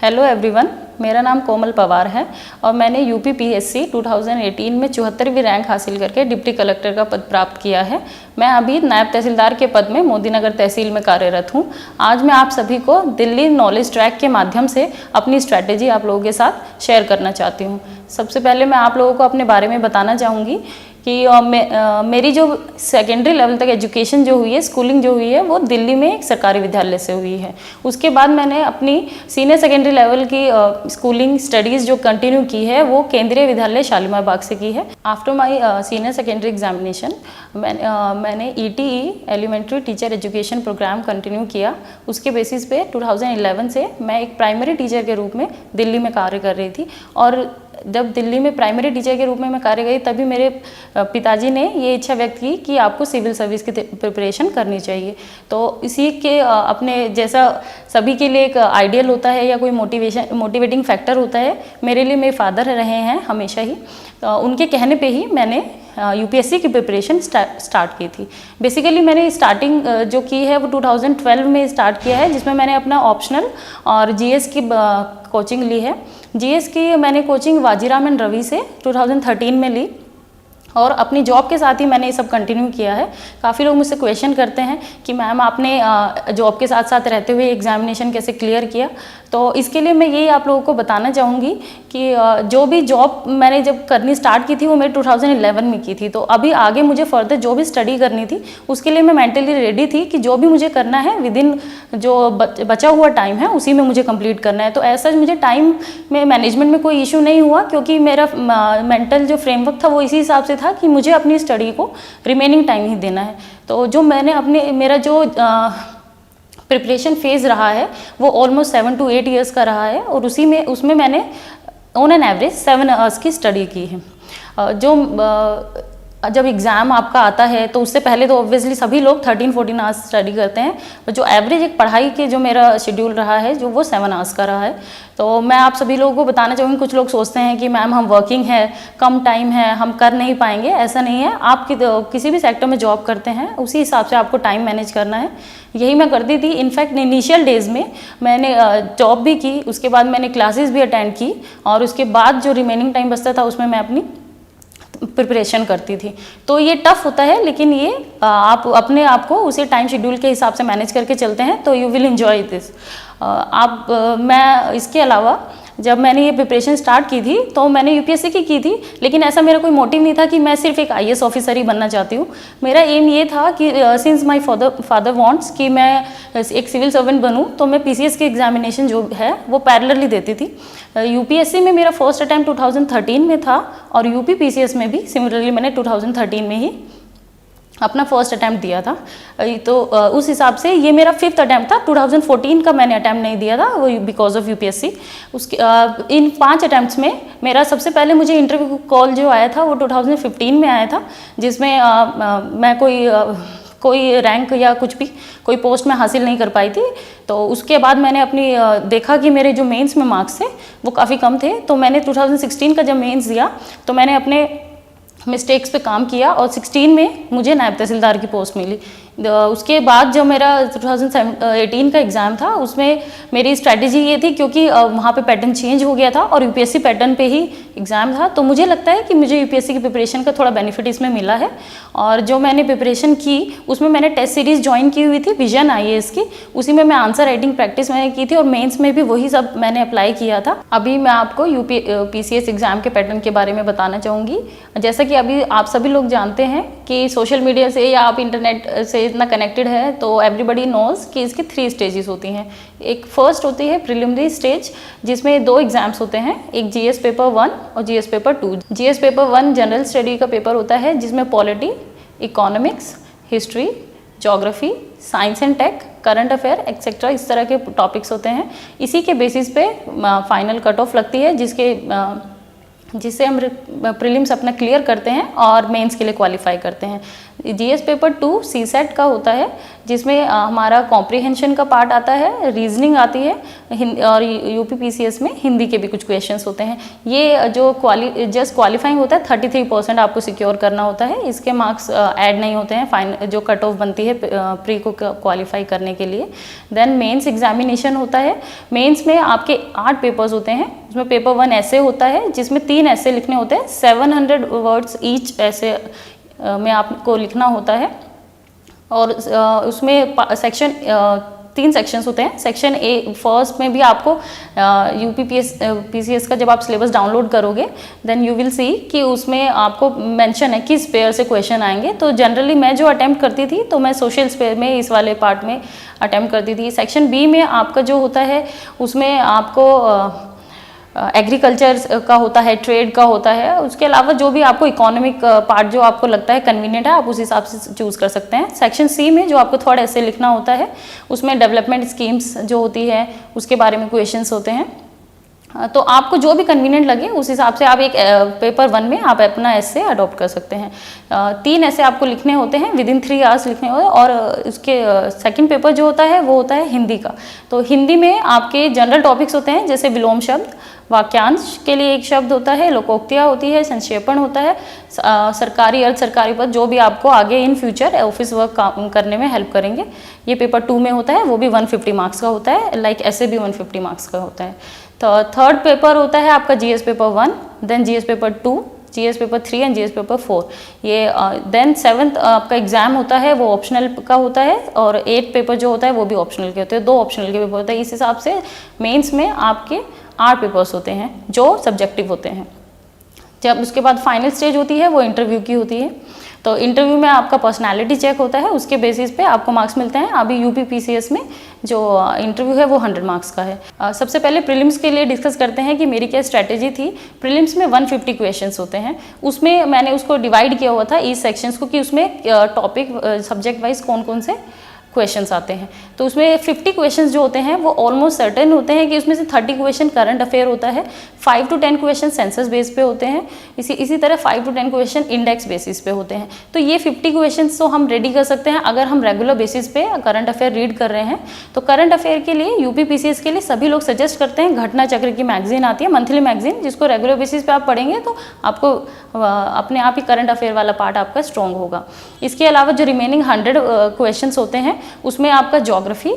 Hello everyone, मेरा नाम कोमल पवार है और मैंने यूपी पीएससी 2018 में 74वीं रैंक हासिल करके डिप्टी कलेक्टर का पद प्राप्त किया है। मैं अभी नायब तहसीलदार के पद में मोदीनगर तहसील में कार्यरत हूं। आज मैं आप सभी को दिल्ली नॉलेज ट्रैक के माध्यम से अपनी स्ट्रैटेजी आप लोगों के साथ शेयर करना चाहती हूं। सबसे पहले मैं आप लोगों को अपने बारे में बताना चाहूँगी कि मेरी जो सेकेंडरी लेवल तक एजुकेशन जो हुई है, स्कूलिंग जो हुई है, वो दिल्ली में एक सरकारी विद्यालय से हुई है। उसके बाद मैंने अपनी सीनियर सेकेंडरी लेवल की स्कूलिंग स्टडीज़ जो कंटिन्यू की है वो केंद्रीय विद्यालय शालीमार बाग से की है। After my senior secondary examination मैंने ETE elementary teacher education programme continue किया। उसके बेसिस पे 2011 से मैं एक प्राइमरी टीचर के रूप में दिल्ली में कार्य कर रही थी और जब दिल्ली में प्राइमरी टीचर के रूप में मैं कार्य गई तभी मेरे पिताजी ने ये इच्छा व्यक्त की कि आपको सिविल सर्विस की प्रिपरेशन करनी चाहिए। तो इसी के अपने जैसा सभी के लिए एक आइडियल होता है या कोई मोटिवेटिंग फैक्टर होता है, मेरे लिए मेरे फादर रहे हैं हमेशा ही। उनके कहने पे ही मैंने UPSC की प्रिपरेशन स्टार्ट की थी। बेसिकली मैंने स्टार्टिंग जो की है वो 2012 में स्टार्ट किया है, जिसमें मैंने अपना ऑप्शनल और GS की कोचिंग ली है। GS की मैंने कोचिंग वाजीराम एंड रवि से 2013 में ली और अपनी जॉब के साथ ही मैंने ये सब कंटिन्यू किया है। काफ़ी लोग मुझसे क्वेश्चन करते हैं कि मैम आपने जॉब के साथ साथ रहते हुए एग्जामिनेशन कैसे क्लियर किया। तो इसके लिए मैं यही आप लोगों को बताना चाहूँगी कि जो भी जॉब मैंने जब करनी स्टार्ट की थी वो मैंने 2011 में की थी। तो अभी आगे मुझे फर्दर जो भी स्टडी करनी थी उसके लिए मैं मेंटली रेडी थी कि जो भी मुझे करना है विदिन जो बचा हुआ टाइम है उसी में मुझे कंप्लीट करना है। तो ऐसा मुझे टाइम में मैनेजमेंट में कोई इशू नहीं हुआ, क्योंकि मेरा मेंटल जो फ्रेमवर्क था वो इसी हिसाब से था कि मुझे अपनी स्टडी को रिमेनिंग टाइम ही देना है। तो जो मैंने मेरा जो प्रिपरेशन फेज़ रहा है वो ऑलमोस्ट 7 to 8 ईयर्स का रहा है और उसमें मैंने ऑन एन एवरेज 7 आवर्स की स्टडी की है। जब एग्ज़ाम आपका आता है तो उससे पहले तो ऑब्वियसली सभी लोग 13-14 आवर्स स्टडी करते हैं। जो एवरेज एक पढ़ाई के जो मेरा शेड्यूल रहा है जो वो 7 आवर्स का रहा है। तो मैं आप सभी लोगों को बताना चाहूँगी, कुछ लोग सोचते हैं कि मैम हम वर्किंग है, कम टाइम है, हम कर नहीं पाएंगे। ऐसा नहीं है। आप किसी भी सेक्टर में जॉब करते हैं उसी हिसाब से आपको टाइम मैनेज करना है। यही मैं करती थी। इनफैक्ट इनिशियल डेज़ में मैंने जॉब भी की, उसके बाद मैंने क्लासेस भी अटेंड की और उसके बाद जो रिमेनिंग टाइम बचता था उसमें मैं अपनी प्रिपरेशन करती थी। तो ये टफ होता है, लेकिन ये आप अपने आप को उसी टाइम शेड्यूल के हिसाब से मैनेज करके चलते हैं तो यू विल एंजॉय दिस। मैं इसके अलावा जब मैंने ये प्रिपरेशन स्टार्ट की थी तो मैंने UPSC की थी, लेकिन ऐसा मेरा कोई मोटिव नहीं था कि मैं सिर्फ एक IAS ऑफिसर ही बनना चाहती हूँ। मेरा एम ये था कि सिंस माय फादर वांट्स कि मैं एक सिविल सर्वेंट बनूँ तो मैं PCS की एग्जामिनेशन जो है वो पैरेलली देती थी। UPSC में मेरा फर्स्ट अटैम्प्ट 2013 में था और UP PCS में भी सिमिलरली मैंने 2013 में ही अपना फर्स्ट अटैम्प्ट दिया था। तो उस हिसाब से ये मेरा 5th अटैम्प्ट था। 2014 का मैंने अटैम्प्ट नहीं दिया था वो बिकॉज ऑफ UPSC। उसके इन 5 अटैम्प्ट्स में मेरा सबसे पहले मुझे इंटरव्यू कॉल जो आया था वो 2015 में आया था, जिसमें मैं कोई रैंक या कुछ भी कोई पोस्ट में हासिल नहीं कर पाई थी। तो उसके बाद मैंने अपनी देखा कि मेरे जो मेंस में मार्क्स थे वो काफ़ी कम थे। तो मैंने 2016 का जब मेंस दिया तो मैंने अपने मिस्टेक्स पे काम किया और 16 में मुझे नायब तहसीलदार की पोस्ट मिली। उसके बाद जो मेरा 2018 का एग्ज़ाम था उसमें मेरी स्ट्रैटेजी ये थी, क्योंकि वहाँ पे पैटर्न चेंज हो गया था और UPSC पैटर्न पे ही एग्ज़ाम था, तो मुझे लगता है कि मुझे UPSC की प्रिपरेशन का थोड़ा बेनिफिट इसमें मिला है। और जो मैंने प्रिपरेशन की उसमें मैंने टेस्ट सीरीज़ ज्वाइन की हुई थी विजन IAS की, उसी में मैं आंसर राइटिंग प्रैक्टिस मैंने की थी और मेन्स में भी वही सब मैंने अप्लाई किया था। अभी मैं आपको PCS एग्ज़ाम के पैटर्न के बारे में बताना चाहूँगी। जैसा कि अभी आप सभी लोग जानते हैं कि सोशल मीडिया से या आप इंटरनेट से इतना कनेक्टेड है तो एवरीबडी नोज़ कि इसकी 3 स्टेजेस होती हैं। एक फर्स्ट होती है प्रिलिमिनरी स्टेज, जिसमें 2 एग्जाम्स होते हैं, एक GS पेपर 1 और GS paper 2। GS paper 1 general study का पेपर होता है जिसमें polity, economics, history, geography, science and tech, current affair etcetera इस तरह के टॉपिक्स होते हैं। इसी के बेसिस पे फाइनल कट ऑफ लगती है जिससे हम प्रीलिम्स अपना क्लियर करते हैं और मेंस के लिए क्वालिफाई करते हैं। जीएस पेपर 2 सीसेट का होता है, जिसमें हमारा कॉम्प्रिहेंशन का पार्ट आता है, रीजनिंग आती है, और यूपी पीसीएस में हिंदी के भी कुछ क्वेश्चंस होते हैं। ये जो जस्ट क्वालिफाइंग होता है 33% आपको सिक्योर करना होता है, इसके मार्क्स ऐड नहीं होते हैं फाइन जो कट ऑफ बनती है प्री को क्वालिफाई करने के लिए। देन मेंस एग्जामिनेशन होता है। मेंस में आपके 8 पेपर्स होते हैं। उसमें पेपर 1 ऐसे होता है जिसमें 3 ऐसे लिखने होते हैं, 700 वर्ड्स ईच ऐसे में आपको लिखना होता है। और उसमें सेक्शन 3 सेक्शंस होते हैं। सेक्शन ए फर्स्ट में भी आपको यूपी पीसीएस का जब आप सिलेबस डाउनलोड करोगे देन यू विल सी कि उसमें आपको मेंशन है किस पेयर से क्वेश्चन आएंगे। तो जनरली मैं जो अटेम्प्ट करती थी तो मैं सोशल स्पेयर में इस वाले पार्ट में अटेम्प्ट करती थी। सेक्शन बी में आपका जो होता है उसमें आपको एग्रीकल्चर का होता है, ट्रेड का होता है, उसके अलावा जो भी आपको इकोनॉमिक पार्ट जो आपको लगता है कन्वीनियंट है आप उस हिसाब से चूज़ कर सकते हैं। सेक्शन सी में जो आपको थोड़ा ऐसे लिखना होता है उसमें डेवलपमेंट स्कीम्स जो होती है उसके बारे में क्वेश्चंस होते हैं। तो आपको जो भी कन्वीनियंट लगे उस हिसाब से आप एक पेपर 1 में आप अपना ऐसे अडॉप्ट कर सकते हैं। 3 ऐसे आपको लिखने होते हैं, विदिन 3 आवर्स लिखने होते हैं। और उसके सेकंड पेपर जो होता है वो होता है हिंदी का। तो हिंदी में आपके जनरल टॉपिक्स होते हैं जैसे विलोम शब्द, वाक्यांश के लिए एक शब्द होता है, लोकोक्तियाँ होती है, संक्षेपण होता है, सरकारी अर्ध सरकारी पद जो भी आपको आगे इन फ्यूचर ऑफिस वर्क करने में हेल्प करेंगे। ये पेपर 2 में होता है, वो भी 150 मार्क्स का होता है, लाइक ऐसे भी 150 मार्क्स का होता है। तो थर्ड पेपर होता है आपका GS paper 1, then GS paper 2, GS paper 3 and GS paper 4। ये देन 7th आपका एग्जाम होता है वो ऑप्शनल का होता है, और 8 पेपर जो होता है वो भी ऑप्शनल के होते हैं, 2 ऑप्शनल के पेपर होते हैं। इस हिसाब से मेंस में आपके 8 पेपर्स होते हैं जो सब्जेक्टिव होते हैं। जब उसके बाद फाइनल स्टेज होती है वो इंटरव्यू की होती है। तो इंटरव्यू में आपका पर्सनालिटी चेक होता है, उसके बेसिस पे आपको मार्क्स मिलते हैं। अभी यूपी पीसीएस में जो इंटरव्यू है वो 100 मार्क्स का है। सबसे पहले प्रीलिम्स के लिए डिस्कस करते हैं कि मेरी क्या स्ट्रैटेजी थी। प्रीलिम्स में 150 क्वेश्चंस होते हैं, उसमें मैंने उसको डिवाइड किया हुआ था इस सेक्शंस को कि उसमें टॉपिक सब्जेक्ट वाइज कौन कौन से क्वेश्चंस आते हैं। तो उसमें 50 क्वेश्चंस जो होते हैं वो ऑलमोस्ट सर्टेन होते हैं कि उसमें से 30 क्वेश्चन करंट अफेयर होता है, 5 to 10 क्वेश्चन सेंसस बेस पे होते हैं, इसी तरह 5 to 10 क्वेश्चन इंडेक्स बेसिस पे होते हैं। तो ये 50 क्वेश्चंस तो हम रेडी कर सकते हैं अगर हम रेगुलर बेसिस पे करंट अफेयर रीड कर रहे हैं। तो करंट अफेयर के लिए यूपी पीसीएस के लिए सभी लोग सजेस्ट करते हैं घटना चक्र की मैगजीन आती है, मंथली मैगजीन, जिसको रेगुलर बेसिस पे आप पढ़ेंगे तो आपको अपने आप ही करंट अफेयर वाला पार्ट आपका स्ट्रॉन्ग होगा। इसके अलावा जो रिमेनिंग 100 क्वेश्चंस होते हैं उसमें आपका ज्योग्राफी,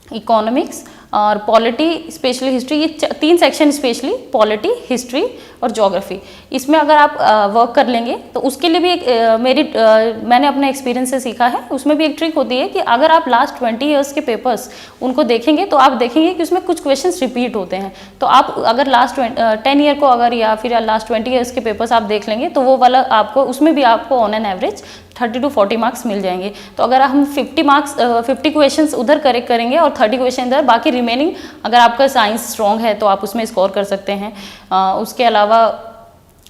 इकोनॉमिक्स और पॉलिटी, स्पेशली हिस्ट्री, ये 3 सेक्शन स्पेशली पॉलिटी, हिस्ट्री और ज्योग्राफी, इसमें अगर आप वर्क कर लेंगे तो उसके लिए भी एक मैंने अपने एक्सपीरियंस से सीखा है। उसमें भी एक ट्रिक होती है कि अगर आप लास्ट 20 ईयर्स के पेपर्स उनको देखेंगे तो आप देखेंगे कि उसमें कुछ क्वेश्चंस रिपीट होते हैं। तो आप अगर लास्ट 10 ईयर को अगर या फिर लास्ट 20 ईयर्स के पेपर्स आप देख लेंगे तो वो वाला आपको उसमें भी आपको on an average 30 to 40 marks मिल जाएंगे। तो अगर हम 50 क्वेश्चंस उधर करेक्ट करेंगे और 30 क्वेश्चन इधर, बाकी रिमेनिंग अगर आपका साइंस स्ट्रॉन्ग है तो आप उसमें स्कोर कर सकते हैं। उसके अलावा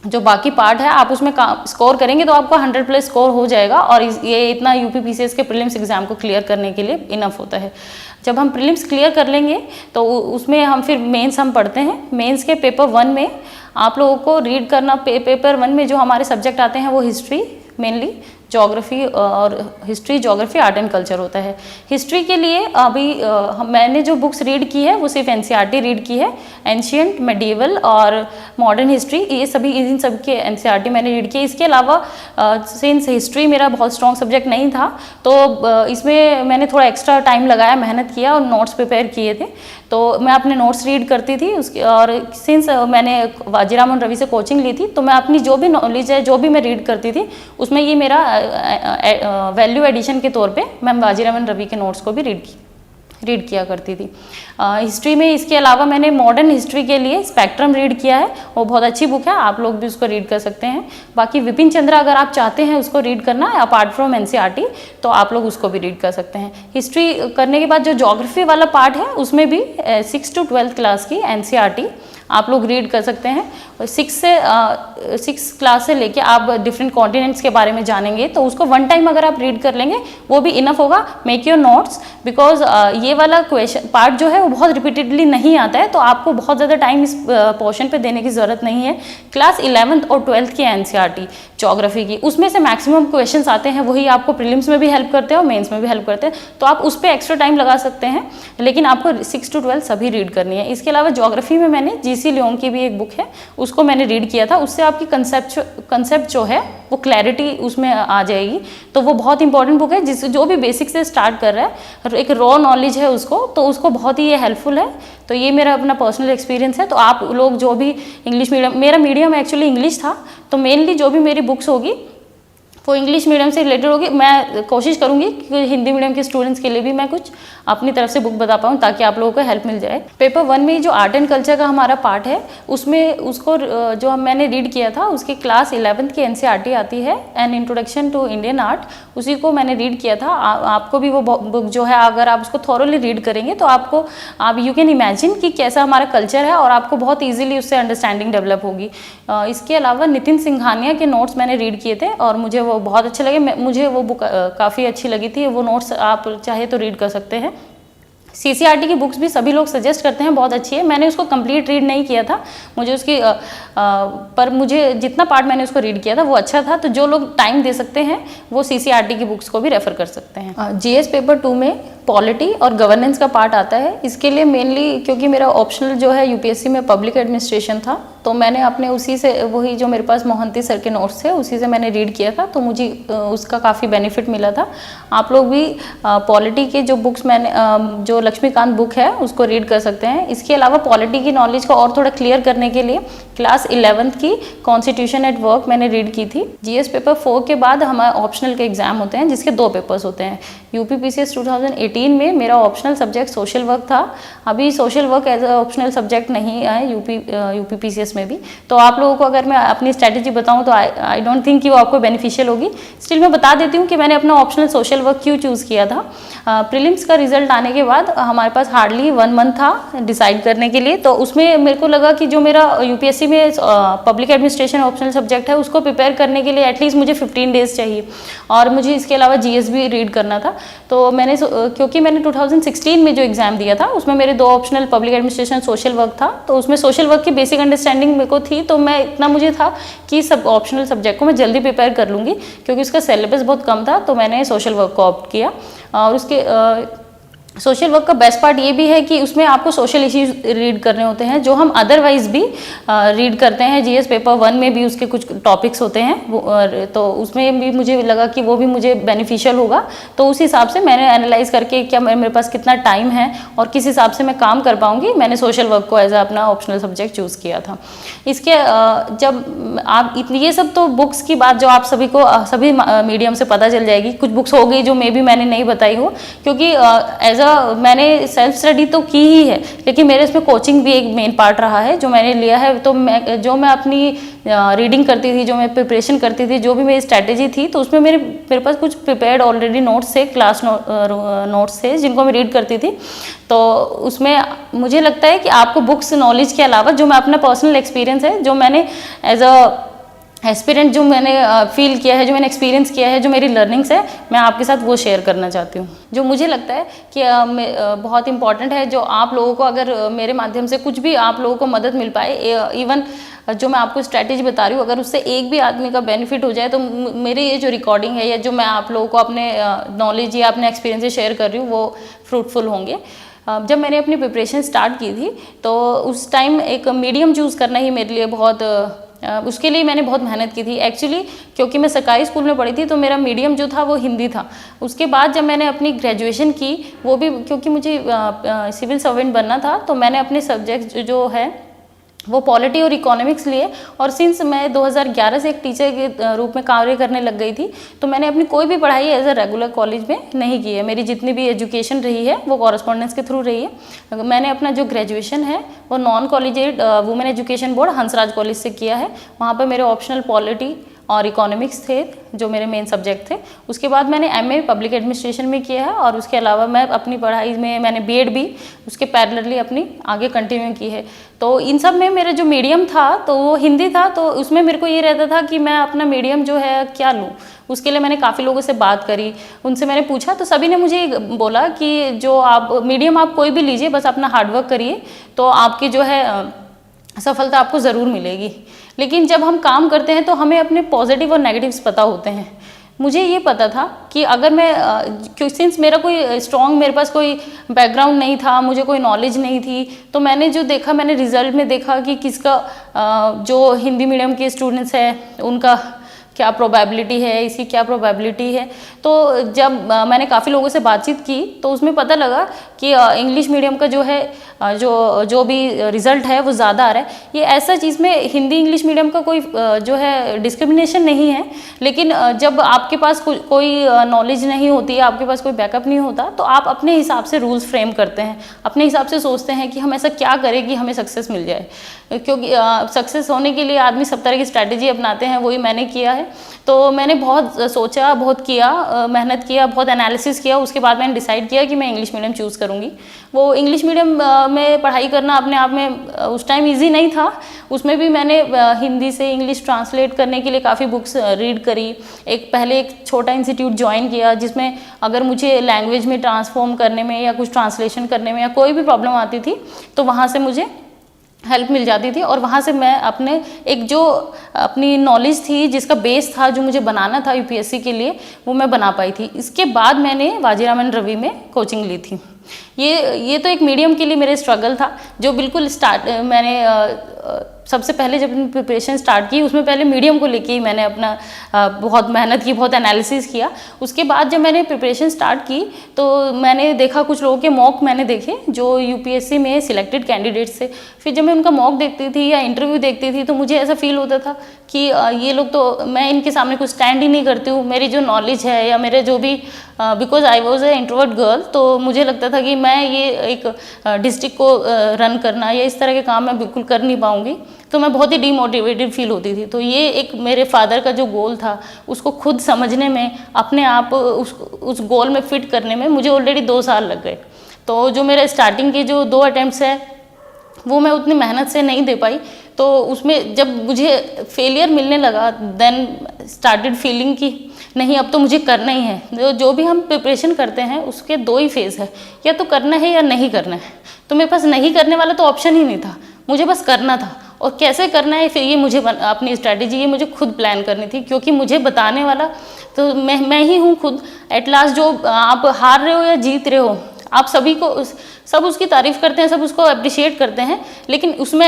जो बाकी पार्ट है आप उसमें स्कोर करेंगे तो आपको 100+ स्कोर हो जाएगा, और ये इतना यूपी पीसीएस के प्रीलिम्स एग्जाम को क्लियर करने के लिए इनफ होता है। जब हम प्रीलिम्स क्लियर कर लेंगे तो उसमें हम फिर मेंस हम पढ़ते हैं। मेंस के पेपर 1 में आप लोगों को रीड करना, पेपर 1 में जो हमारे सब्जेक्ट आते हैं वो हिस्ट्री मेनली, ज्योग्राफी और history, geography, art and culture होता है। हिस्ट्री के लिए अभी मैंने जो बुक्स रीड की है वो सिर्फ एनसीईआरटी रीड की है, एंशियंट, मेडिवल और मॉडर्न हिस्ट्री, ये सभी इन सब के एनसीईआरटी मैंने रीड किया। इसके अलावा सिंस हिस्ट्री मेरा बहुत स्ट्रॉन्ग सब्जेक्ट नहीं था तो इसमें मैंने थोड़ा एक्स्ट्रा टाइम लगाया, मेहनत किया और नोट्स प्रिपेयर किए थे। तो मैं अपने नोट्स रीड करती थी उसके, और सिंस मैंने वाजीरामन रवि से कोचिंग ली थी तो मैं अपनी जो भी नॉलेज है, जो भी मैं रीड करती थी उसमें ये मेरा वैल्यू एडिशन के तौर पे मैं वाजीरामन रवि के नोट्स को भी रीड किया करती थी। हिस्ट्री में इसके अलावा मैंने मॉडर्न हिस्ट्री के लिए स्पेक्ट्रम रीड किया है, वो बहुत अच्छी बुक है, आप लोग भी उसको रीड कर सकते हैं। बाकी विपिन चंद्रा अगर आप चाहते हैं उसको रीड करना अपार्ट फ्रॉम एनसीईआरटी तो आप लोग उसको भी रीड कर सकते हैं। हिस्ट्री करने के बाद जो ज्योग्राफी वाला पार्ट है उसमें भी 6 to 12th क्लास की एनसीईआरटी आप लोग रीड कर सकते हैं। 6 क्लास से लेके आप डिफरेंट कॉन्टिनेंट्स के बारे में जानेंगे, तो उसको वन टाइम अगर आप रीड कर लेंगे वो भी इनफ होगा। मेक योर नोट्स, बिकॉज ये वाला क्वेश्चन पार्ट जो है वो बहुत रिपीटेडली नहीं आता है, तो आपको बहुत ज़्यादा टाइम इस पोर्शन पे देने की ज़रूरत नहीं है। क्लास 11th और 12th की एनसीईआरटी ज्योग्राफी की, उसमें से मैक्सिमम क्वेश्चंस आते हैं, वही आपको प्रीलिम्स में भी हेल्प करते हैं और मेंस में भी हेल्प करते हैं, तो आप उस पर एक्स्ट्रा टाइम लगा सकते हैं, लेकिन आपको 6 to 12 सभी रीड करनी है। इसके अलावा ज्योग्राफी में मैंने जीसी लियोंग की भी एक बुक है, उसको मैंने रीड किया था, उससे आपकी कंसेप्ट जो है वो क्लैरिटी उसमें आ जाएगी। तो वो बहुत इंपॉर्टेंट बुक है, जो भी बेसिक से स्टार्ट कर रहा है, एक रॉ नॉलेज है उसको, तो उसको बहुत ही ये हेल्पफुल है। तो ये मेरा अपना पर्सनल एक्सपीरियंस है। तो आप लोग जो भी इंग्लिश मीडियम, मेरा मीडियम एक्चुअली इंग्लिश था, तो मेनली जो भी मेरी बुक्स होगी वो इंग्लिश मीडियम से रिलेटेड होगी। मैं कोशिश करूंगी कि हिंदी मीडियम के स्टूडेंट्स के लिए भी मैं कुछ अपनी तरफ से बुक बता पाऊँ, ताकि आप लोगों को हेल्प मिल जाए। पेपर 1 में जो आर्ट एंड कल्चर का हमारा पार्ट है, उसमें उसको जो मैंने रीड किया था, उसकी क्लास 11th की एनसीईआरटी आती है, an introduction to Indian art, उसी को मैंने रीड किया था। आपको भी वो बुक जो है, अगर आप उसको थॉरोली रीड करेंगे तो आपको यू कैन इमेजिन कि कैसा हमारा कल्चर है, और आपको बहुत ईजिली उससे अंडरस्टैंडिंग डेवलप होगी। इसके अलावा नितिन सिंघानिया के नोट्स मैंने रीड किए थे और मुझे वो बहुत अच्छे लगे। मुझे वो बुक काफ़ी अच्छी लगी थी। वो नोट्स आप चाहे तो रीड कर सकते हैं। सीसीआरटी की बुक्स भी सभी लोग सजेस्ट करते हैं, बहुत अच्छी है। मैंने उसको कंप्लीट रीड नहीं किया था, मुझे उसकी पर मुझे जितना पार्ट मैंने उसको रीड किया था वो अच्छा था। तो जो लोग टाइम दे सकते हैं वो सीसीआरटी की बुक्स को भी रेफर कर सकते हैं। जीएस पेपर 2 में पॉलिटी और गवर्नेंस का पार्ट आता है। इसके लिए मेनली क्योंकि मेरा ऑप्शनल जो है यूपीएससी में पब्लिक एडमिनिस्ट्रेशन था, तो मैंने अपने उसी से, वही जो मेरे पास मोहंती सर के नोट्स थे, उसी से मैंने रीड किया था, तो मुझे उसका काफ़ी बेनिफिट मिला था। आप लोग भी पॉलिटी के जो बुक्स मैंने जो लक्ष्मीकांत बुक है उसको रीड कर सकते हैं। इसके अलावा पॉलिटी की नॉलेज को और थोड़ा क्लियर करने के लिए क्लास 11th की कॉन्स्टिट्यूशन एट वर्क मैंने रीड की थी। जीएस पेपर 4 के बाद हमारे ऑप्शनल के एग्जाम होते हैं, जिसके 2 पेपर्स होते हैं। यूपीपीसीएस 2018 में मेरा ऑप्शनल सब्जेक्ट सोशल वर्क था। अभी social work as a optional subject नहीं आए यूपीपीसीएस में भी। तो आप लोगों को अगर मैं अपनी स्ट्रैटेजी बताऊं तो आई डोंट थिंक कि वो आपको बेनिफिशियल होगी। स्टिल मैं बता देती हूँ कि मैंने अपना ऑप्शनल सोशल वर्क क्यों चूज़ किया था। प्रीलिम्स का रिजल्ट आने के बाद हमारे पास हार्डली 1 मंथ था डिसाइड करने के लिए, तो उसमें मेरे को लगा कि जो मेरा यूपीएससी में पब्लिक एडमिनिस्ट्रेशन ऑप्शनल सब्जेक्ट है उसको प्रिपेयर करने के लिए एटलीस्ट मुझे 15 डेज चाहिए, और मुझे इसके अलावा जीएस भी रीड करना था। तो मैंने क्योंकि मैंने 2016 में जो एग्जाम दिया था उसमें मेरे 2 optional public administration social work था, तो उसमें सोशल वर्क की बेसिक अंडरस्टैंडिंग मेरे को थी, तो मैं इतना मुझे था कि सब ऑप्शनल सब्जेक्ट को मैं जल्दी प्रिपेयर कर लूँगी, क्योंकि उसका सिलेबस बहुत कम था। तो मैंने सोशल वर्क को ऑप्ट किया। और उसके सोशल वर्क का बेस्ट पार्ट ये भी है कि उसमें आपको सोशल इश्यूज रीड करने होते हैं, जो हम अदरवाइज भी रीड करते हैं। जीएस पेपर 1 में भी उसके कुछ टॉपिक्स होते हैं, तो उसमें भी मुझे लगा कि वो भी मुझे बेनिफिशियल होगा। तो उस हिसाब से मैंने एनालाइज करके क्या मेरे पास कितना टाइम है और किस हिसाब से मैं काम कर पाऊंगी, मैंने सोशल वर्क को एज अपना ऑप्शनल सब्जेक्ट चूज़ किया था। इसके जब आप ये सब तो बुक्स की बात जो आप सभी को सभी मीडियम से पता चल जाएगी। कुछ बुक्स हो गई जो मे भी मैंने नहीं बताई हो, क्योंकि एज मैंने सेल्फ स्टडी तो की ही है, लेकिन मेरे इसमें कोचिंग भी एक मेन पार्ट रहा है जो मैंने लिया है। तो मैं अपनी रीडिंग करती थी, जो मैं प्रिपरेशन करती थी, जो भी मेरी स्ट्रैटेजी थी, तो उसमें मेरे पास कुछ प्रिपेयर्ड ऑलरेडी नोट्स थे, क्लास नोट्स थे, जिनको मैं रीड करती थी। तो उसमें मुझे लगता है कि आपको बुक्स नॉलेज के अलावा जो मैं अपना पर्सनल एक्सपीरियंस है, जो मैंने एज अ एस्पिरेंट जो मैंने फील किया है, जो मैंने एक्सपीरियंस किया है, जो मेरी लर्निंग्स है, मैं आपके साथ वो शेयर करना चाहती हूँ। जो मुझे लगता है कि बहुत इंपॉर्टेंट है, जो आप लोगों को अगर मेरे माध्यम से कुछ भी आप लोगों को मदद मिल पाए, इवन जो मैं आपको स्ट्रैटेजी बता रही हूँ, अगर उससे एक भी आदमी का बेनिफिट हो जाए, तो मेरी ये जो रिकॉर्डिंग है या जो मैं आप लोगों को अपने नॉलेज या अपने एक्सपीरियंस शेयर कर रही हूँ, वो फ्रूटफुल होंगे। जब मैंने अपनी प्रिपरेशन स्टार्ट की थी, तो उस टाइम एक मीडियम चूज़ करना ही मेरे लिए बहुत उसके लिए मैंने बहुत मेहनत की थी। एक्चुअली क्योंकि मैं सरकारी स्कूल में पढ़ी थी, तो मेरा मीडियम जो था वो हिंदी था। उसके बाद जब मैंने अपनी ग्रेजुएशन की, वो भी क्योंकि मुझे सिविल सर्वेंट बनना था, तो मैंने अपने सब्जेक्ट जो है वो पॉलिटी और इकोनॉमिक्स लिए। और सिंस मैं 2011 से एक टीचर के रूप में कार्य करने लग गई थी, तो मैंने अपनी कोई भी पढ़ाई एज अ रेगुलर कॉलेज में नहीं की है। मेरी जितनी भी एजुकेशन रही है वो कॉरेस्पॉन्डेंस के थ्रू रही है। मैंने अपना जो ग्रेजुएशन है वो non collegiate women education board Hansraj college से किया है। वहाँ पर मेरे ऑप्शनल पॉलिटी और इकोनॉमिक्स थे जो मेरे मेन सब्जेक्ट थे। उसके बाद मैंने एमए पब्लिक एडमिनिस्ट्रेशन में किया है और उसके अलावा मैं अपनी पढ़ाई में मैंने बीएड भी उसके पैरेलली अपनी आगे कंटिन्यू की है। तो इन सब में मेरा जो मीडियम था तो वो हिंदी था, तो उसमें मेरे को ये रहता था कि मैं अपना मीडियम जो है क्या लूँ। उसके लिए मैंने काफ़ी लोगों से बात करी, उनसे मैंने पूछा तो सभी ने मुझे बोला कि जो आप मीडियम आप कोई भी लीजिए, बस अपना हार्डवर्क करिए तो आपकी जो है सफलता आपको ज़रूर मिलेगी। लेकिन जब हम काम करते हैं तो हमें अपने पॉजिटिव और नेगेटिव्स पता होते हैं। मुझे ये पता था कि अगर मैं क्योंकि सिंस मेरा कोई स्ट्रॉन्ग, मेरे पास कोई बैकग्राउंड नहीं था, मुझे कोई नॉलेज नहीं थी, तो मैंने जो देखा, मैंने रिजल्ट में देखा कि किसका जो हिंदी मीडियम के स्टूडेंट्स हैं उनका क्या प्रोबेबिलिटी है, इसकी क्या प्रोबेबिलिटी है। तो जब मैंने काफ़ी लोगों से बातचीत की तो उसमें पता लगा कि इंग्लिश मीडियम का जो है जो भी रिज़ल्ट है वो ज़्यादा आ रहा है। ये ऐसा चीज़ में हिंदी इंग्लिश मीडियम का कोई जो है डिस्क्रिमिनेशन नहीं है, लेकिन जब आपके पास कोई नॉलेज नहीं होती है, आपके पास कोई बैकअप नहीं होता, तो आप अपने हिसाब से रूल्स फ्रेम करते हैं, अपने हिसाब से सोचते हैं कि हम ऐसा क्या करें कि हमें सक्सेस मिल जाए। क्योंकि सक्सेस होने के लिए आदमी सब तरह की स्ट्रैटेजी अपनाते हैं, वही मैंने किया है। तो मैंने बहुत सोचा, बहुत किया, मेहनत किया, बहुत एनालिसिस किया। उसके बाद मैंने डिसाइड किया कि मैं इंग्लिश मीडियम चूज़ करूँगी। वो इंग्लिश मीडियम में पढ़ाई करना अपने आप में उस टाइम इजी नहीं था। उसमें भी मैंने हिंदी से इंग्लिश ट्रांसलेट करने के लिए काफ़ी बुक्स रीड करी। पहले एक छोटा इंस्टीट्यूट ज्वाइन किया जिसमें अगर मुझे लैंग्वेज में ट्रांसफॉर्म करने में या कुछ ट्रांसलेशन करने में या कोई भी प्रॉब्लम आती थी तो वहाँ से मुझे हेल्प मिल जाती थी, और वहाँ से मैं अपने एक जो अपनी नॉलेज थी, जिसका बेस था, जो मुझे बनाना था यूपीएससी के लिए, वो मैं बना पाई थी। इसके बाद मैंने बाजीराव रवि में कोचिंग ली थी। ये तो एक मीडियम के लिए मेरे स्ट्रगल था, जो बिल्कुल मैंने सबसे पहले जब प्रिपरेशन स्टार्ट की, उसमें पहले मीडियम को लेके ही मैंने अपना बहुत मेहनत की, बहुत एनालिसिस किया। उसके बाद जब मैंने प्रिपरेशन स्टार्ट की तो मैंने देखा, कुछ लोगों के मॉक मैंने देखे जो यूपीएससी में सिलेक्टेड कैंडिडेट्स थे। फिर जब मैं उनका मॉक देखती थी या इंटरव्यू देखती थी तो मुझे ऐसा फील होता था कि ये लोग तो, मैं इनके सामने कुछ स्टैंड ही नहीं करती हूँ। मेरी जो नॉलेज है या मेरे जो भी, because I was a introvert girl, तो मुझे लगता था कि मैं ये एक डिस्ट्रिक्ट को रन करना या इस तरह के काम मैं बिल्कुल कर नहीं पाऊँगी। तो मैं बहुत ही डीमोटिवेटेड फील होती थी। तो ये एक मेरे फादर का जो गोल था, उसको खुद समझने में, अपने आप उस गोल में फिट करने में मुझे ऑलरेडी 2 साल लग गए। तो जो मेरे स्टार्टिंग के जो 2 अटैम्प्ट्स है वो मैं उतनी मेहनत से नहीं दे पाई। तो उसमें जब मुझे फेलियर मिलने लगा, देन स्टार्टेड फीलिंग कि नहीं, अब तो मुझे करना ही है। जो भी हम प्रिपरेशन करते हैं उसके 2 ही फेज़ है, या तो करना है या नहीं करना है। तो मेरे पास नहीं करने वाला तो ऑप्शन ही नहीं था, मुझे बस करना था। और कैसे करना है, फिर ये मुझे अपनी स्ट्रैटेजी ये मुझे खुद प्लान करनी थी, क्योंकि मुझे बताने वाला तो मैं ही हूँ खुद। एट लास्ट जो आप हार रहे हो या जीत रहे हो, आप सभी को सब उसकी तारीफ़ करते हैं, सब उसको अप्रिशिएट करते हैं, लेकिन उसमें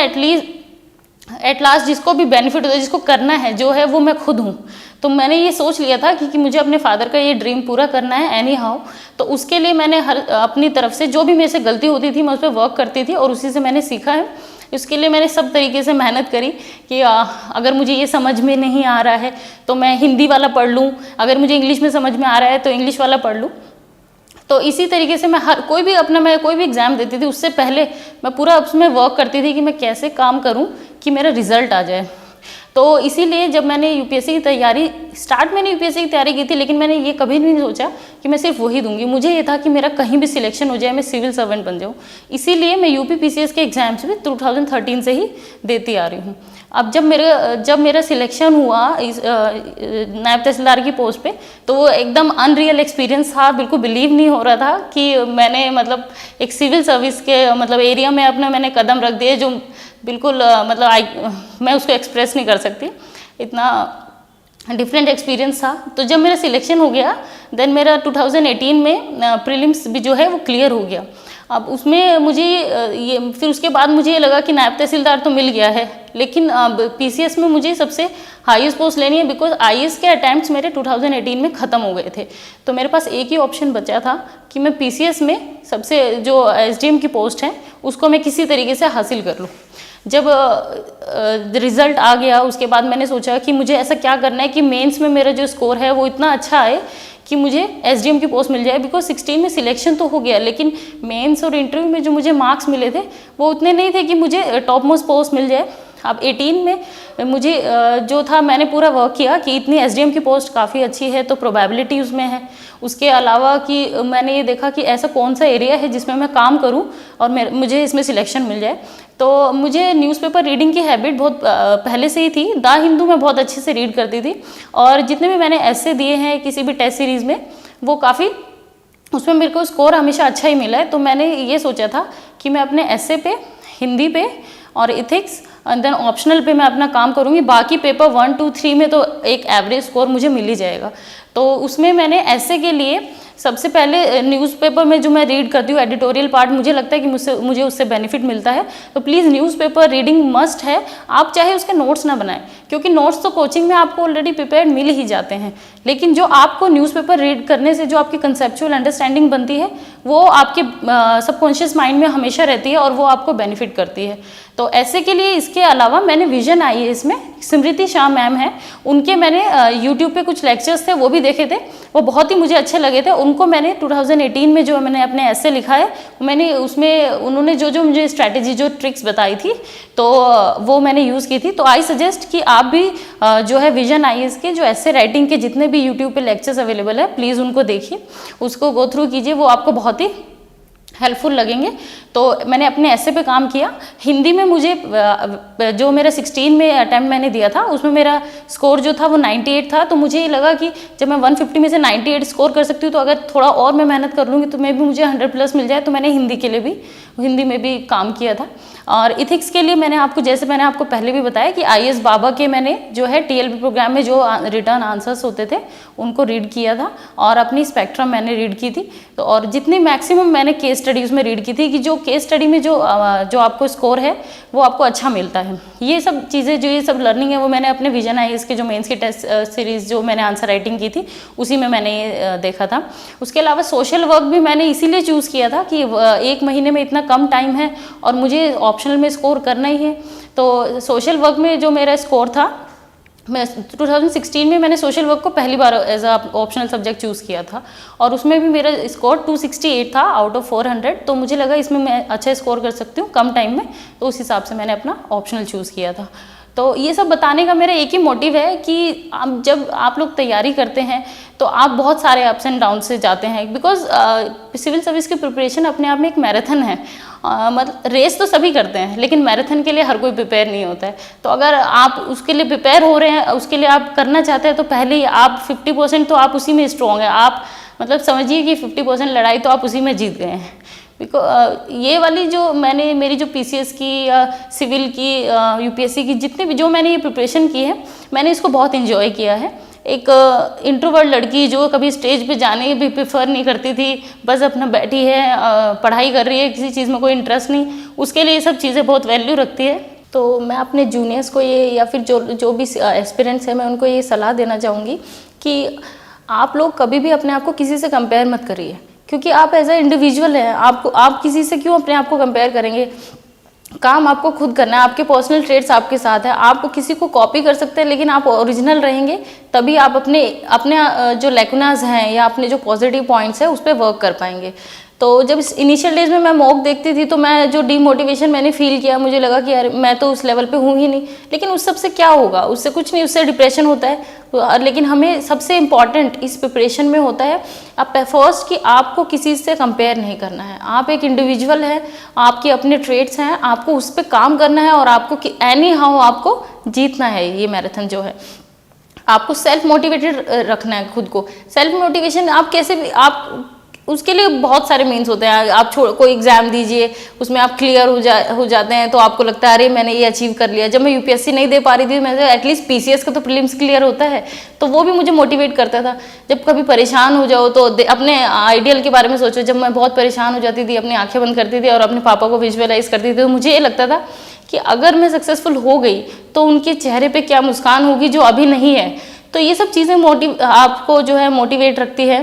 एट लास्ट जिसको भी बेनिफिट होता है, जिसको करना है जो है, वो मैं खुद हूँ। तो मैंने ये सोच लिया था कि मुझे अपने फादर का ये ड्रीम पूरा करना है एनी हाउ। तो उसके लिए मैंने अपनी तरफ से जो भी मेरे से गलती होती थी मैं उस पर वर्क करती थी, और उसी से मैंने सीखा है। इसके लिए मैंने सब तरीके से मेहनत करी कि अगर मुझे ये समझ में नहीं आ रहा है तो मैं हिंदी वाला पढ़ लूँ, अगर मुझे इंग्लिश में समझ में आ रहा है तो इंग्लिश वाला पढ़ लूँ। तो इसी तरीके से मैं कोई भी एग्ज़ाम देती थी, उससे पहले मैं पूरा उसमें वर्क करती थी कि मैं कैसे काम करूं कि मेरा रिजल्ट आ जाए। तो इसीलिए जब मैंने यूपीएससी की तैयारी मैंने यूपीएससी की तैयारी की थी, लेकिन मैंने ये कभी नहीं सोचा कि मैं सिर्फ वही दूंगी। मुझे ये था कि मेरा कहीं भी सिलेक्शन हो जाए, मैं सिविल सर्वेंट बन जाऊँ। इसीलिए मैं यूपी पीसीएस के एग्जाम्स भी 2013 से ही देती आ रही हूँ। अब जब मेरा सिलेक्शन हुआ नायब तहसीलदार की पोस्ट पे, तो वो एकदम अनरियल एक्सपीरियंस था। बिल्कुल बिलीव नहीं हो रहा था कि मैंने मतलब एक सिविल सर्विस के मतलब एरिया में मैंने कदम रख दिए, जो बिल्कुल मैं उसको एक्सप्रेस नहीं कर सकती, इतना डिफरेंट एक्सपीरियंस था। तो जब मेरा सिलेक्शन हो गया, देन मेरा 2018 में प्रीलिम्स भी जो है वो क्लियर हो गया। अब उसमें मुझे फिर उसके बाद मुझे ये लगा कि नायब तहसीलदार तो मिल गया है, लेकिन अब पीसीएस में मुझे सबसे हाईएस्ट पोस्ट लेनी है, बिकॉज आईएएस के अटैम्प्ट्स मेरे 2018 में ख़त्म हो गए थे। तो मेरे पास एक ही ऑप्शन बचा था कि मैं पीसीएस में सबसे जो एसडीएम की पोस्ट है उसको मैं किसी तरीके से हासिल कर लूँ। जब रिज़ल्ट आ गया उसके बाद मैंने सोचा कि मुझे ऐसा क्या करना है कि मेंस में मेरा जो स्कोर है वो इतना अच्छा आए कि मुझे एसडीएम की पोस्ट मिल जाए। बिकॉज 16 में सिलेक्शन तो हो गया, लेकिन मेंस और इंटरव्यू में जो मुझे मार्क्स मिले थे वो उतने नहीं थे कि मुझे टॉप मोस्ट पोस्ट मिल जाए। अब 18 में मुझे जो था मैंने पूरा वर्क किया कि इतनी एसडीएम की पोस्ट काफ़ी अच्छी है तो प्रोबेबिलिटी उसमें है। उसके अलावा कि मैंने ये देखा कि ऐसा कौन सा एरिया है जिसमें मैं काम करूं और मुझे इसमें सिलेक्शन मिल जाए। तो मुझे न्यूज़पेपर रीडिंग की हैबिट बहुत पहले से ही थी। द हिंदू में बहुत अच्छे से रीड करती थी और जितने भी मैंने ऐसे दिए हैं किसी भी टेस्ट सीरीज़ में वो काफ़ी उसमें मेरे को स्कोर हमेशा अच्छा ही मिला है। तो मैंने ये सोचा था कि मैं अपने ऐसे पे, हिंदी पे और इथिक्स एंड देन ऑप्शनल पे मैं अपना काम करूँगी। बाकी पेपर 1, 2, 3 में तो एक एवरेज स्कोर मुझे मिल ही जाएगा। तो उसमें मैंने ऐसे के लिए सबसे पहले न्यूज़पेपर में जो मैं रीड करती हूँ एडिटोरियल पार्ट, मुझे लगता है कि मुझे उससे बेनिफिट मिलता है। तो प्लीज़ न्यूज़पेपर रीडिंग मस्ट है। आप चाहे उसके नोट्स ना बनाएं क्योंकि नोट्स तो कोचिंग में आपको ऑलरेडी प्रिपेयर्ड मिल ही जाते हैं, लेकिन जो आपको न्यूज़पेपर रीड करने से जो आपकी कंसेप्चुअल अंडरस्टैंडिंग बनती है वो आपके सबकॉन्शियस माइंड में हमेशा रहती है और वो आपको बेनिफिट करती है। तो ऐसे के लिए इसके अलावा मैंने विजन आई है, इसमें स्मृति शाह मैम है, उनके मैंने यूट्यूब पे कुछ लेक्चर्स थे वो भी देखे थे, वो बहुत ही मुझे अच्छे लगे थे। उनको मैंने 2018 में जो मैंने अपने ऐसे लिखा है मैंने उसमें उन्होंने जो मुझे स्ट्रैटेजी जो ट्रिक्स बताई थी तो वो मैंने यूज़ की थी। तो आई सजेस्ट कि आप भी जो है विजन आईएएस के जो ऐसे राइटिंग के जितने भी यूट्यूब पे लेक्चर्स अवेलेबल है प्लीज़ उनको देखिए, उसको गो थ्रू कीजिए, वो आपको बहुत ही हेल्पफुल लगेंगे। तो मैंने अपने ऐसे पे काम किया। हिंदी में मुझे जो मेरा 16 में अटैम्प्ट मैंने दिया था उसमें मेरा स्कोर जो था वो 98 था। तो मुझे ये लगा कि जब मैं 150 में से 98 स्कोर कर सकती हूँ तो अगर थोड़ा और मैं मेहनत कर लूँगी तो मैं भी मुझे 100+ मिल जाए। तो मैंने हिंदी में भी काम किया था। और इथिक्स के लिए मैंने आपको पहले भी बताया कि आईएएस बाबा के मैंने जो है टीएलबी प्रोग्राम में जो रिटर्न आंसर्स होते थे उनको रीड किया था और अपनी स्पेक्ट्रम मैंने रीड की थी। तो और जितनी मैक्सिमम मैंने केस स्टडी उसमें रीड की थी कि जो केस स्टडी में जो आपको स्कोर है वो आपको अच्छा मिलता है। ये सब चीज़ें जो ये सब लर्निंग है वो मैंने अपने विजन आईएएस के जो मेंस की टेस्ट सीरीज़ जो मैंने आंसर राइटिंग की थी उसी में मैंने ये देखा था। उसके अलावा सोशल वर्क भी मैंने इसीलिए चूज़ किया था कि 1 महीने में इतना कम टाइम है और मुझे ऑप्शनल में स्कोर करना ही है। तो सोशल वर्क में जो मेरा स्कोर था, मैं 2016 में मैंने सोशल वर्क को पहली बार as a optional subject choose किया था और उसमें भी मेरा स्कोर 268 था आउट ऑफ 400। तो मुझे लगा इसमें मैं अच्छा स्कोर कर सकती हूँ कम टाइम में, तो उस हिसाब से मैंने अपना ऑप्शनल चूज़ किया था। तो ये सब बताने का मेरा एक ही मोटिव है कि जब आप लोग तैयारी करते हैं तो आप बहुत सारे अप्स एंड डाउन से जाते हैं, बिकॉज सिविल सर्विस की प्रिपरेशन अपने आप में एक मैराथन है। मतलब रेस तो सभी करते हैं लेकिन मैराथन के लिए हर कोई प्रिपेयर नहीं होता है। तो अगर आप उसके लिए प्रिपेयर हो रहे हैं, उसके लिए आप करना चाहते हैं तो पहले ही आप 50% तो आप उसी में स्ट्रॉन्ग है। आप मतलब समझिए कि 50% लड़ाई तो आप उसी में जीत गए हैं। ये वाली जो मेरी जो पीसीएस की या सिविल की यूपीएससी की जितने भी जो मैंने ये प्रिपरेशन की है मैंने इसको बहुत इन्जॉय किया है। एक इंट्रोवर्ट लड़की जो कभी स्टेज पे जाने भी प्रेफर नहीं करती थी, बस अपना बैठी है, पढ़ाई कर रही है, किसी चीज़ में कोई इंटरेस्ट नहीं, उसके लिए ये सब चीज़ें बहुत वैल्यू रखती है। तो मैं अपने जूनियर्स को ये या फिर जो भी एस्पिरेंट्स हैं मैं उनको ये सलाह देना चाहूँगी कि आप लोग कभी भी अपने आप को किसी से कंपेयर मत करिए, क्योंकि आप एज अ इंडिविजुअल हैं। आप किसी से क्यों अपने आप को कंपेयर करेंगे। काम आपको खुद करना है, आपके पर्सनल ट्रेड्स आपके साथ है। आप किसी को कॉपी कर सकते हैं लेकिन आप ओरिजिनल रहेंगे तभी आप अपने जो लेकुनाज हैं या अपने जो पॉजिटिव पॉइंट्स है उस पर वर्क कर पाएंगे। तो जब इनिशियल डेज में मैं मॉक देखती थी तो मैं जो डीमोटिवेशन मैंने फील किया, मुझे लगा कि यार मैं तो उस लेवल पे हूँ ही नहीं। लेकिन उस सब से क्या होगा, उससे कुछ नहीं, उससे डिप्रेशन होता है। लेकिन हमें सबसे इम्पॉर्टेंट इस प्रिपरेशन में होता है आप फर्स्ट कि आपको किसी से कंपेयर नहीं करना है। आप एक इंडिविजुअल है, आपके अपने ट्रेड्स हैं, आपको उस पर काम करना है और आपको एनी हाउ आपको जीतना है। ये मैराथन जो है आपको सेल्फ मोटिवेटेड रखना है खुद को। सेल्फ मोटिवेशन आप कैसे भी आप उसके लिए बहुत सारे मीन्स होते हैं। आप कोई एग्जाम दीजिए, उसमें आप क्लियर हो जाते हैं तो आपको लगता है अरे मैंने ये अचीव कर लिया। जब मैं यूपीएससी नहीं दे पा रही थी मैं एटलीस्ट पीसीएस का तो प्रीलिम्स क्लियर होता है, तो वो भी मुझे मोटिवेट करता था। जब कभी परेशान हो जाओ तो अपने आइडियल के बारे में सोचो। जब मैं बहुत परेशान हो जाती थी, अपनी आंखें बंद करती थी और अपने पापा को विजुअलाइज करती थी, तो मुझे ये लगता था कि अगर मैं सक्सेसफुल हो गई तो उनके चेहरे पर क्या मुस्कान होगी जो अभी नहीं है। तो ये सब चीज़ें आपको जो है मोटिवेट रखती है।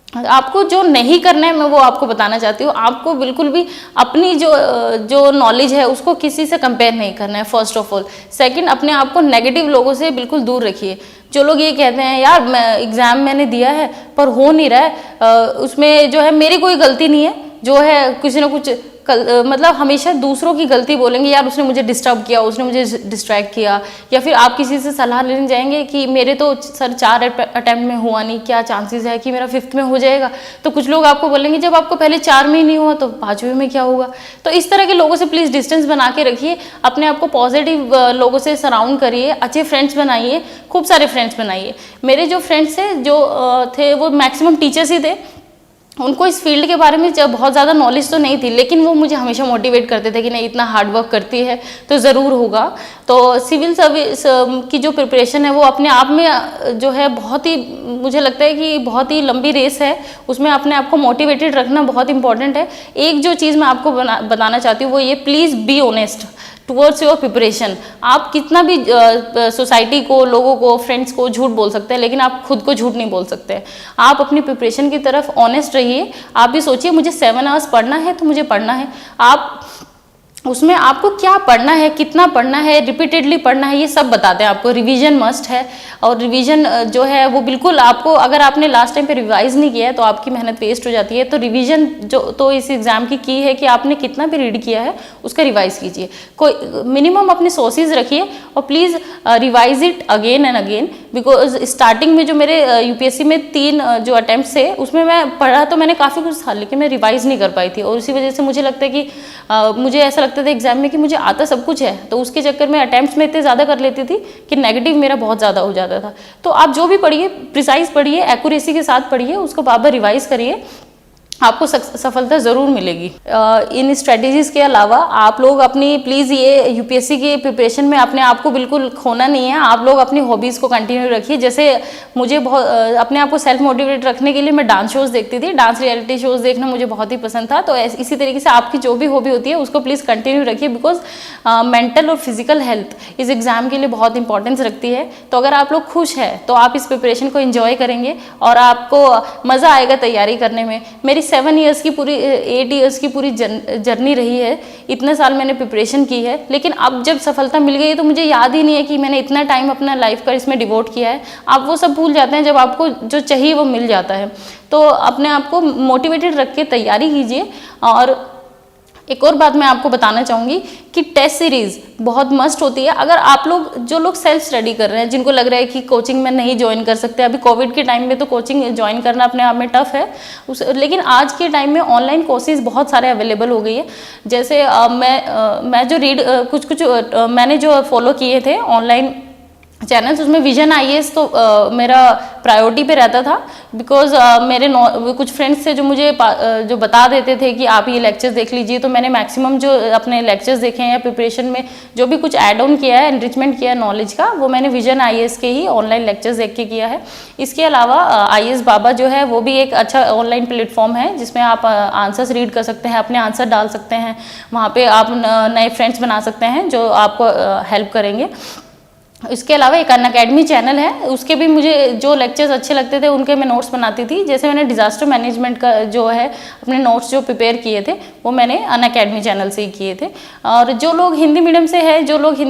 आपको जो नहीं करना है मैं वो आपको बताना चाहती हूँ। आपको बिल्कुल भी अपनी जो नॉलेज है उसको किसी से कंपेयर नहीं करना है फर्स्ट ऑफ ऑल। सेकंड, अपने आप को नेगेटिव लोगों से बिल्कुल दूर रखिए। जो लोग ये कहते हैं यार एग्ज़ाम मैंने दिया है पर हो नहीं रहा है, उसमें जो है मेरी कोई गलती नहीं है, जो है कुछ ना कुछ मतलब हमेशा दूसरों की गलती बोलेंगे, यार उसने मुझे डिस्टर्ब किया, उसने मुझे डिस्ट्रैक्ट किया, या फिर आप किसी से सलाह लेने जाएंगे कि मेरे तो सर 4 अटेम्प्ट में हुआ नहीं, क्या चांसेस है कि मेरा 5th में हो जाएगा। तो कुछ लोग आपको बोलेंगे जब आपको पहले 4 में ही नहीं हुआ तो 5वें में क्या होगा। तो इस तरह के लोगों से प्लीज़ डिस्टेंस बना के रखिए, अपने आप को पॉजिटिव लोगों से सराउंड करिए, अच्छे फ्रेंड्स बनाइए, खूब सारे फ्रेंड्स बनाइए। मेरे जो फ्रेंड्स थे जो थे वो मैक्सिमम टीचर्स ही थे, उनको इस फील्ड के बारे में जब बहुत ज़्यादा नॉलेज तो नहीं थी, लेकिन वो मुझे हमेशा मोटिवेट करते थे कि नहीं इतना हार्ड वर्क करती है तो ज़रूर होगा। तो सिविल सर्विस की जो प्रिपरेशन है वो अपने आप में जो है बहुत ही, मुझे लगता है कि बहुत ही लंबी रेस है, उसमें अपने आप को मोटिवेटेड रखना बहुत इंपॉर्टेंट है। एक जो चीज़ मैं आपको बताना चाहती हूँ वो ये, please be honest towards your preparation. आप कितना भी सोसाइटी को, लोगों को, फ्रेंड्स को झूठ बोल सकते हैं, लेकिन आप खुद को झूठ नहीं बोल सकते। आप अपनी प्रिपरेशन की तरफ ऑनेस्ट रहिए। आप भी सोचिए मुझे 7 आवर्स पढ़ना है तो मुझे पढ़ना है। आप उसमें आपको क्या पढ़ना है, कितना पढ़ना है, रिपीटेडली पढ़ना है, ये सब बताते हैं आपको। रिवीजन मस्ट है, और रिवीजन जो है वो बिल्कुल आपको, अगर आपने लास्ट टाइम पे रिवाइज नहीं किया है तो आपकी मेहनत वेस्ट हो जाती है। तो रिवीजन जो तो इस एग्जाम की है कि आपने कितना भी रीड किया है उसका रिवाइज कीजिए। कोई मिनिमम अपने सोर्सेज रखिए और please revise it again and again. Because starting में जो मेरे यूपीएससी में 3 जो अटैम्प्ट थे उसमें मैं पढ़ा तो मैंने काफ़ी कुछ था, लेकिन मैं रिवाइज नहीं कर पाई थी, और उसी वजह से मुझे लगता है कि मुझे ऐसा लगता था एग्जाम में कि मुझे आता सब कुछ है, तो उसके चक्कर में अटैम्प्ट्स में इतने ज़्यादा कर लेती थी कि नेगेटिव मेरा बहुत ज़्यादा हो जाता था। तो आप जो भी पढ़िए प्रिसाइज पढ़िए, एक्यूरेसी के साथ पढ़िए, उसको बार बार रिवाइज करिए, आपको सफलता ज़रूर मिलेगी। इन स्ट्रेटजीज़ के अलावा आप लोग अपनी प्लीज़ ये यूपीएससी की प्रिपरेशन में अपने आप को बिल्कुल खोना नहीं है। आप लोग अपनी हॉबीज़ को कंटिन्यू रखिए। जैसे मुझे बहुत अपने आप को सेल्फ मोटिवेट रखने के लिए मैं डांस शोज़ देखती थी, डांस रियलिटी शोज़ देखना मुझे बहुत ही पसंद था। तो इसी तरीके से आपकी जो भी हॉबी होती है उसको प्लीज़ कंटिन्यू रखिए, बिकॉज मेंटल और फिजिकल हेल्थ इस एग्ज़ाम के लिए बहुत इंपॉर्टेंस रखती है। तो अगर आप लोग खुश हैं तो आप इस प्रिपरेशन को एंजॉय करेंगे और आपको मज़ा आएगा तैयारी करने में। मेरी 7 ईयर्स की पूरी 8 ईयर्स की पूरी जर्नी रही है, इतने साल मैंने प्रिपरेशन की है, लेकिन अब जब सफलता मिल गई तो मुझे याद ही नहीं है कि मैंने इतना टाइम अपना लाइफ का इसमें डिवोट किया है। आप वो सब भूल जाते हैं जब आपको जो चाहिए वो मिल जाता है। तो अपने आप को मोटिवेटेड रख के तैयारी कीजिए। और एक और बात मैं आपको बताना चाहूँगी कि टेस्ट सीरीज़ बहुत मस्ट होती है। अगर आप लोग जो लोग सेल्फ स्टडी कर रहे हैं, जिनको लग रहा है कि कोचिंग में नहीं ज्वाइन कर सकते, अभी कोविड के टाइम में तो कोचिंग ज्वाइन करना अपने आप में टफ है, लेकिन आज के टाइम में ऑनलाइन कोर्सेज बहुत सारे अवेलेबल हो गई है। जैसे मैं जो कुछ मैंने जो फॉलो किए थे ऑनलाइन चैनल्स, उसमें विजन आईएएस तो मेरा प्रायोरिटी पे रहता था, बिकॉज मेरे कुछ फ्रेंड्स थे जो मुझे जो बता देते थे कि आप ये लेक्चर्स देख लीजिए। तो मैंने मैक्सिमम जो अपने लेक्चर्स देखे हैं या प्रिपरेशन में जो भी कुछ ऐड ऑन किया है, एनरिचमेंट किया है नॉलेज का, वो मैंने विजन आईएएस के ही ऑनलाइन लेक्चर्स देख के किया है। इसके अलावा आईएएस बाबा जो है वो भी एक अच्छा ऑनलाइन प्लेटफॉर्म है जिसमें आप आंसर्स रीड कर सकते हैं, अपने आंसर डाल सकते हैं, वहाँ पर आप नए फ्रेंड्स बना सकते हैं जो आपको हेल्प करेंगे। इसके अलावा एक अनअकैडमी चैनल है, उसके भी मुझे जो लेक्चर्स अच्छे लगते थे उनके मैं नोट्स बनाती थी। जैसे मैंने डिज़ास्टर मैनेजमेंट का जो है अपने नोट्स जो प्रिपेयर किए थे वो मैंने अनअकैडमी चैनल से ही किए थे। और जो लोग हिंदी मीडियम से है, जो लोग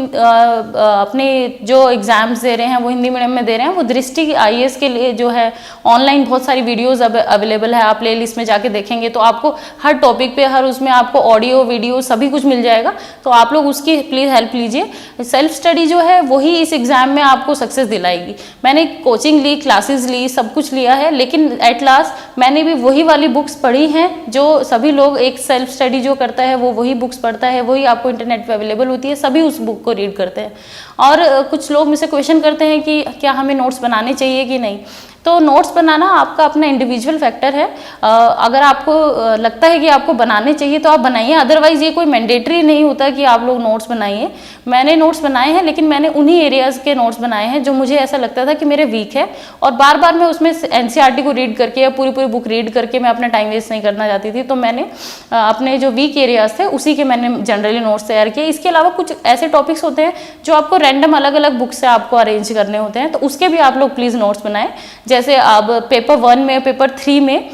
अपने जो एग्ज़ाम्स दे रहे हैं वो हिंदी मीडियम में दे रहे हैं, वो दृष्टि आईएएस के लिए जो है ऑनलाइन बहुत सारी वीडियोज़ अवेलेबल है। आप प्ले लिस्ट में जाके देखेंगे तो आपको हर टॉपिक पे, हर उसमें आपको ऑडियो वीडियो सभी कुछ मिल जाएगा। तो आप लोग उसकी प्लीज़ हेल्प लीजिए। सेल्फ स्टडी जो है वही इस एग्जाम में आपको सक्सेस दिलाएगी। मैंने कोचिंग ली, क्लासेस ली, सब कुछ लिया है, लेकिन एट लास्ट मैंने भी वही वाली बुक्स पढ़ी हैं जो सभी लोग, एक सेल्फ स्टडी जो करता है वो वही बुक्स पढ़ता है, वही आपको इंटरनेट पे अवेलेबल होती है, सभी उस बुक को रीड करते हैं। और कुछ लोग मुझसे क्वेश्चन करते हैं कि क्या हमें नोट्स बनाने चाहिए कि नहीं। तो नोट्स बनाना आपका अपना इंडिविजुअल फैक्टर है। अगर आपको लगता है कि आपको बनाने चाहिए तो आप बनाइए, अदरवाइज ये कोई मैंडेटरी नहीं होता कि आप लोग नोट्स बनाइए। मैंने नोट्स बनाए हैं, लेकिन मैंने उन्हीं एरियाज़ के नोट्स बनाए हैं जो मुझे ऐसा लगता था कि मेरे वीक है, और बार बार मैं उसमें एनसीईआरटी को रीड करके या पूरी बुक रीड करके मैं अपना टाइम वेस्ट नहीं करना चाहती थी। तो मैंने अपने जो वीक एरियाज़ थे उसी के मैंने जनरली नोट्स तैयार किए। इसके अलावा कुछ ऐसे टॉपिक्स होते हैं जो आपको रैंडम अलग अलग बुक से आपको अरेंज करने होते हैं, तो उसके भी आप लोग प्लीज़ नोट्स बनाएं। जैसे अब पेपर 1 में, पेपर 3 में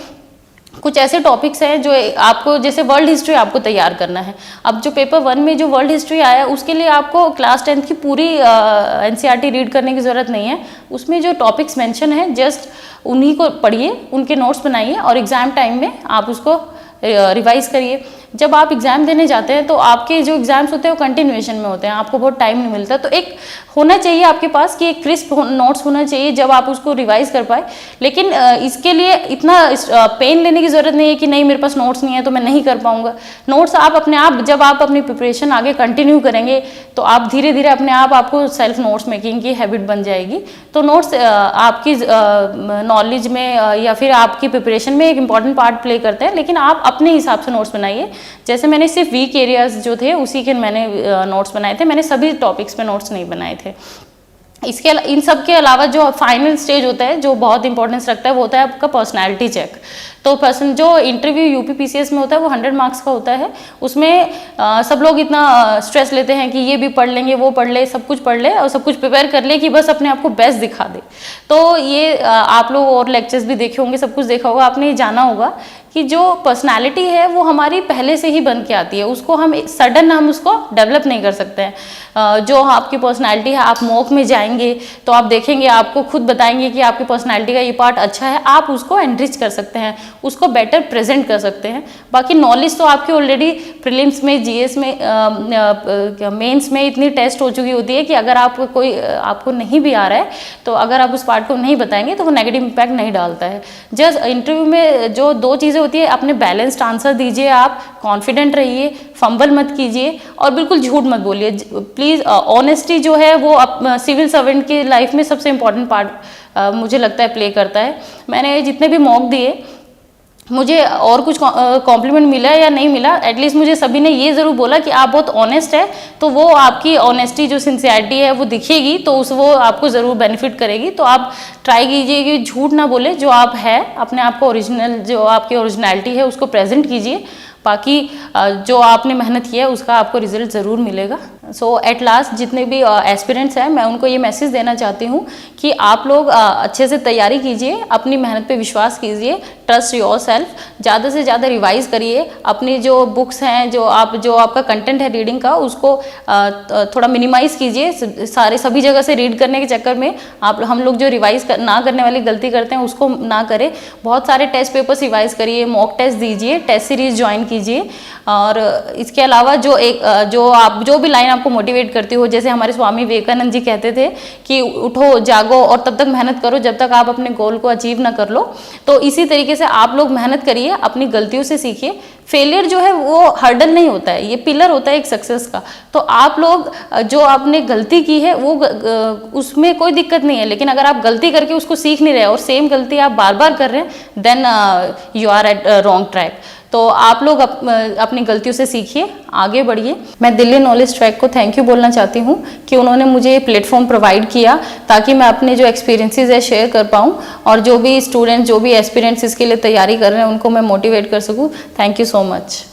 कुछ ऐसे टॉपिक्स हैं जो आपको, जैसे वर्ल्ड हिस्ट्री आपको तैयार करना है। अब जो पेपर 1 में जो वर्ल्ड हिस्ट्री आया है उसके लिए आपको क्लास 10th की पूरी एनसीईआरटी रीड करने की ज़रूरत नहीं है। उसमें जो टॉपिक्स मेंशन है जस्ट उन्हीं को पढ़िए, उनके नोट्स बनाइए और एग्ज़ाम टाइम में आप उसको रिवाइज करिए। जब आप एग्ज़ाम देने जाते हैं तो आपके जो एग्ज़ाम्स होते हैं वो कंटिन्यूएशन में होते हैं, आपको बहुत टाइम नहीं मिलता, तो एक होना चाहिए आपके पास कि एक क्रिस्प नोट्स होना चाहिए जब आप उसको रिवाइज कर पाए। लेकिन इसके लिए इतना पेन लेने की ज़रूरत नहीं है कि नहीं मेरे पास नोट्स नहीं है तो मैं नहीं कर पाऊँगा। नोट्स आप अपने आप, जब आप अपनी प्रिपरेशन आगे कंटिन्यू करेंगे तो आप धीरे धीरे अपने आप आपको सेल्फ नोट्स मेकिंग की हैबिट बन जाएगी। तो नोट्स आपकी नॉलेज में या फिर आपकी प्रिपरेशन में एक इम्पॉर्टेंट पार्ट प्ले करते हैं, लेकिन आप अपने हिसाब से नोट्स बनाइए। जैसे मैंने सिर्फ वीक एरियाज जो थे उसी के मैंने नोट्स बनाए थे, मैंने सभी टॉपिक्स पे नोट्स नहीं बनाए थे। इसके इन सब के अलावा जो फाइनल स्टेज होता है जो बहुत इंपॉर्टेंस रखता है वो होता है आपका पर्सनालिटी चेक। तो पर्सन जो इंटरव्यू यूपी पीसीएस में होता है वो 100 मार्क्स का होता है। उसमें सब लोग इतना स्ट्रेस लेते हैं कि ये भी पढ़ लेंगे, वो पढ़ ले, सब कुछ पढ़ ले और सब कुछ प्रिपेयर कर ले कि बस अपने आप को बेस्ट दिखा दे। तो ये आप लोग और लेक्चर्स भी देखे होंगे, सब कुछ देखा होगा, आपने ये जाना होगा कि जो पर्सनालिटी है वो हमारी पहले से ही बन के आती है, उसको हम सडन हम उसको डेवलप नहीं कर सकते हैं। जो आपकी पर्सनालिटी है, आप मॉक में जाएंगे तो आप देखेंगे, आपको खुद बताएंगे कि आपकी पर्सनालिटी का ये पार्ट अच्छा है, आप उसको एनरिच कर सकते हैं, उसको बेटर प्रेजेंट कर सकते हैं। बाकी नॉलेज तो आपकी ऑलरेडी प्रीलिम्स में, जीएस में, मेंस में इतनी टेस्ट हो चुकी होती है कि अगर आपको नहीं भी आ रहा है तो अगर आप उस पार्ट को नहीं बताएंगे तो वो नेगेटिव इम्पैक्ट नहीं डालता है। जस्ट इंटरव्यू में जो दो चीज़ें होती है, अपने बैलेंस्ड आंसर दीजिए, आप कॉन्फिडेंट रहिए, फंबल मत कीजिए और बिल्कुल झूठ मत बोलिए। प्लीज़ ऑनेस्टी जो है वो सिविल सर्वेंट की लाइफ में सबसे इम्पॉर्टेंट पार्ट मुझे लगता है प्ले करता है। मैंने जितने भी मॉक दिए, मुझे और कुछ कॉम्प्लीमेंट मिला या नहीं मिला, एटलीस्ट मुझे सभी ने ये ज़रूर बोला कि आप बहुत ऑनेस्ट है, तो वो आपकी ऑनेस्टी जो सिंसियरिटी है वो दिखेगी तो वो आपको ज़रूर बेनिफिट करेगी। तो आप ट्राई कीजिए कि झूठ ना बोले, जो आप है अपने आप को ओरिजिनल, जो आपकी ओरिजिनलिटी है उसको प्रेजेंट कीजिए। बाकी जो आपने मेहनत की है उसका आपको रिजल्ट ज़रूर मिलेगा। सो एट लास्ट जितने भी एस्पिरेंट्स हैं, मैं उनको ये मैसेज देना चाहती हूँ कि आप लोग अच्छे से तैयारी कीजिए, अपनी मेहनत पे विश्वास कीजिए, ट्रस्ट योर सेल्फ, ज़्यादा से ज़्यादा रिवाइज करिए। अपनी जो बुक्स हैं, जो आपका कंटेंट है रीडिंग का, उसको थोड़ा मिनिमाइज़ कीजिए। सभी जगह से रीड करने के चक्कर में हम लोग जो रिवाइज ना करने वाली गलती करते हैं उसको ना करें। बहुत सारे टेस्ट पेपर्स रिवाइज करिए, मॉक टेस्ट दीजिए, टेस्ट सीरीज ज्वाइन कीजिए। और इसके अलावा जो भी लाइन आपको मोटिवेट करती हो, जैसे हमारे स्वामी विवेकानंद जी कहते थे कि उठो, जागो और तब तक मेहनत करो जब तक आप अपने गोल को अचीव ना कर लो। तो इसी तरीके से आप लोग मेहनत करिए, अपनी गलतियों से सीखिए। फेलियर जो है वो हर्डल नहीं होता है, ये पिलर होता है एक सक्सेस का। तो आप लोग जो आपने गलती की है वो उसमें कोई दिक्कत नहीं है, लेकिन अगर आप गलती करके उसको सीख नहीं रहे और सेम गलती आप बार बार कर रहे हैं, then you are at wrong track. तो आप लोग अपनी गलतियों से सीखिए, आगे बढ़िए। मैं दिल्ली नॉलेज ट्रैक को थैंक यू बोलना चाहती हूँ कि उन्होंने मुझे ये प्लेटफॉर्म प्रोवाइड किया ताकि मैं अपने जो एक्सपीरियंसेस है शेयर कर पाऊँ और जो भी स्टूडेंट्स, जो भी एस्पिरेंट्स इसके लिए तैयारी कर रहे हैं उनको मैं मोटिवेट कर सकूँ। Thank you so much.